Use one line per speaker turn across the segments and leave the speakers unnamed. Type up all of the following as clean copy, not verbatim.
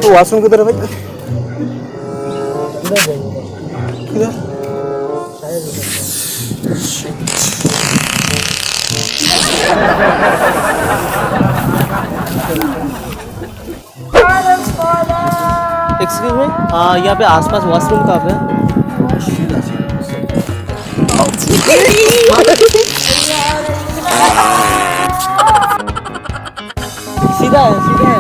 तो वॉशरूम किधर है भाई? किधर?
एक्सक्यूज मी, यहाँ पे आसपास वॉशरूम कहाँ पे है? सीधा है, सीधा है।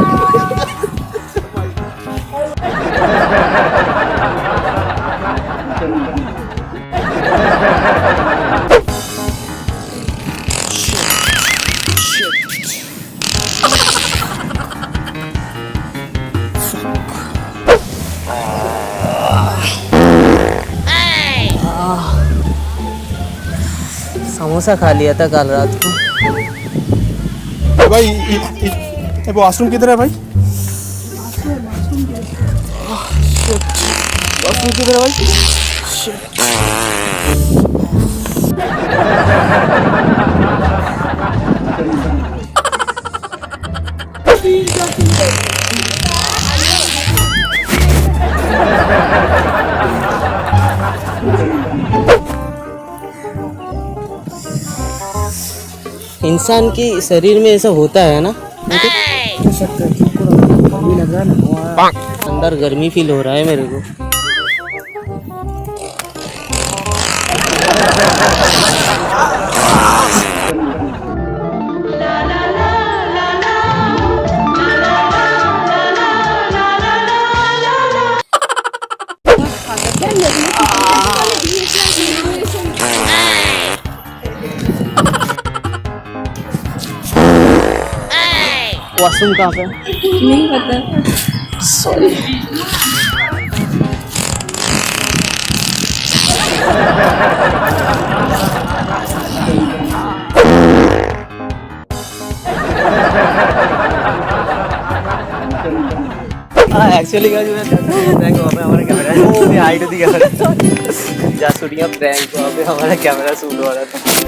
समोसा खा लिया था कल रात को।
भाई ये वॉशरूम किधर है भाई? वॉशरूम किधर है भाई?
इंसान के शरीर में ऐसा होता है ना? अंदर गर्मी फील हो रहा है मेरे को। वॉशरूम कहाँ पे?
नहीं पता।
सॉरी। एक्चुअली क्या हमारा कैमरा वो भी हाइट थी कैमरा जा शूटिंग प्रैंक वहाँ पे हमारा कैमरा शूट हो रहा था।